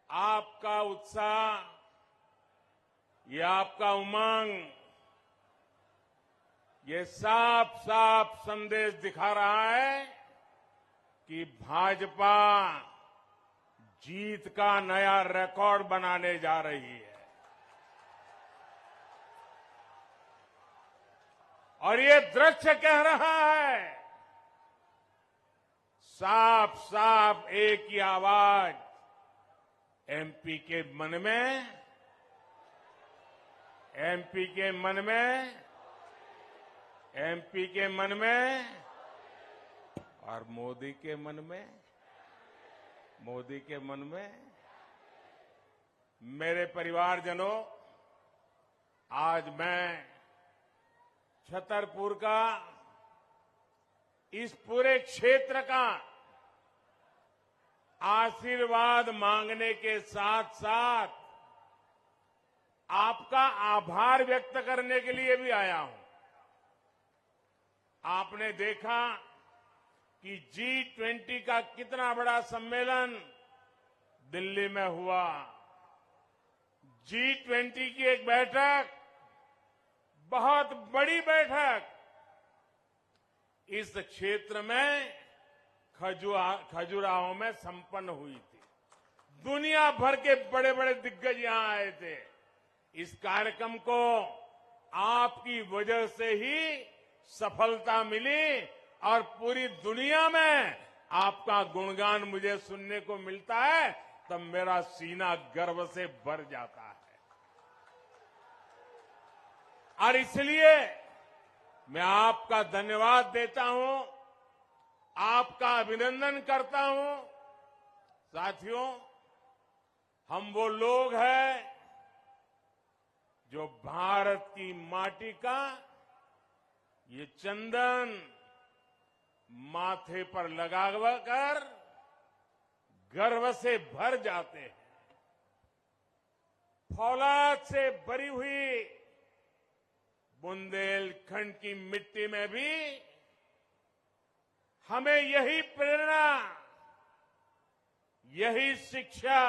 आपका उत्साह, ये आपका उमंग, ये साफ साफ संदेश दिखा रहा है कि भाजपा जीत का नया रिकॉर्ड बनाने जा रही है। और ये दृश्य कह रहा है, साफ साफ एक ही आवाज एमपी के मन में, एमपी के मन में, एमपी के मन में और मोदी के मन में, मोदी के मन में। मेरे परिवारजनों, आज मैं छतरपुर का, इस पूरे क्षेत्र का आशीर्वाद मांगने के साथ साथ आपका आभार व्यक्त करने के लिए भी आया हूं। आपने देखा कि G20 का कितना बड़ा सम्मेलन दिल्ली में हुआ। G20 की एक बैठक, बहुत बड़ी बैठक, इस क्षेत्र में खजुराहो में संपन्न हुई थी। दुनिया भर के बड़े बड़े दिग्गज यहां आए थे। इस कार्यक्रम को आपकी वजह से ही सफलता मिली और पूरी दुनिया में आपका गुणगान मुझे सुनने को मिलता है, तब मेरा सीना गर्व से भर जाता है। और इसलिए मैं आपका धन्यवाद देता हूं, आपका अभिनंदन करता हूं। साथियों, हम वो लोग हैं जो भारत की माटी का ये चंदन माथे पर लगाकर गर्व से भर जाते हैं। फौलाद से भरी हुई बुंदेलखंड की मिट्टी में भी हमें यही प्रेरणा, यही शिक्षा,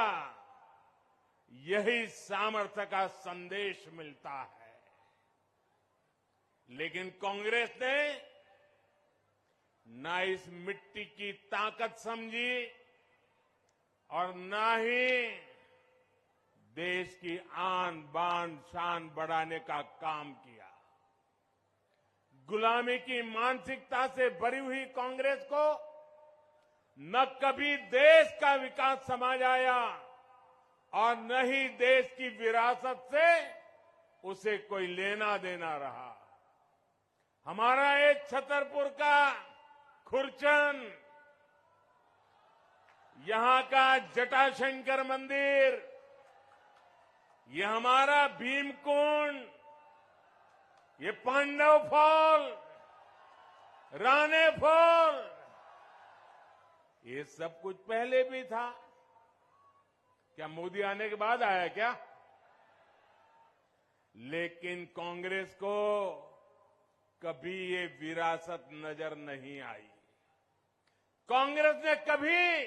यही सामर्थ्य का संदेश मिलता है। लेकिन कांग्रेस ने ना इस मिट्टी की ताकत समझी और ना ही देश की आन बान शान बढ़ाने का काम किया। गुलामी की मानसिकता से भरी हुई कांग्रेस को न कभी देश का विकास समझ आया और न ही देश की विरासत से उसे कोई लेना देना रहा। हमारा एक छतरपुर का खुरचन, यहां का जटाशंकर मंदिर, ये हमारा भीमकुंड, ये पांडव फॉल, राणे फॉल, ये सब कुछ पहले भी था। क्या मोदी आने के बाद आया क्या? लेकिन कांग्रेस को कभी ये विरासत नजर नहीं आई। कांग्रेस ने कभी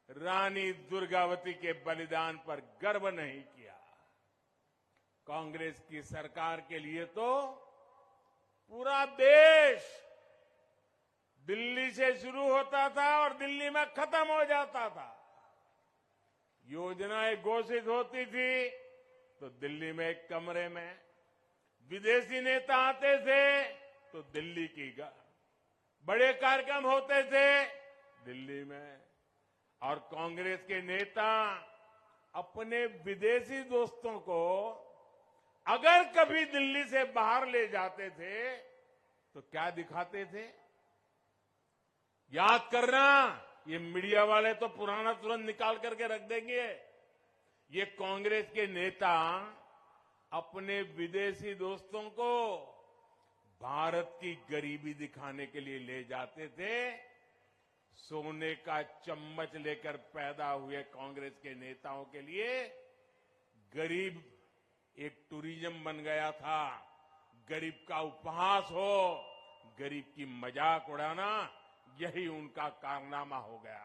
रानी दुर्गावती के बलिदान पर गर्व नहीं किया। कांग्रेस की सरकार के लिए तो पूरा देश दिल्ली से शुरू होता था और दिल्ली में खत्म हो जाता था। योजनाएं घोषित होती थी तो दिल्ली में एक कमरे में, विदेशी नेता आते थे तो दिल्ली की बड़े कार्यक्रम होते थे दिल्ली में, और कांग्रेस के नेता अपने विदेशी दोस्तों को अगर कभी दिल्ली से बाहर ले जाते थे तो क्या दिखाते थे? याद करना, ये मीडिया वाले तो पुराना तुरंत निकाल करके रख देंगे। ये कांग्रेस के नेता अपने विदेशी दोस्तों को भारत की गरीबी दिखाने के लिए ले जाते थे। सोने का चम्मच लेकर पैदा हुए कांग्रेस के नेताओं के लिए गरीब एक टूरिज्म बन गया था। गरीब का उपहास हो, गरीब की मजाक उड़ाना, यही उनका कारनामा हो गया था।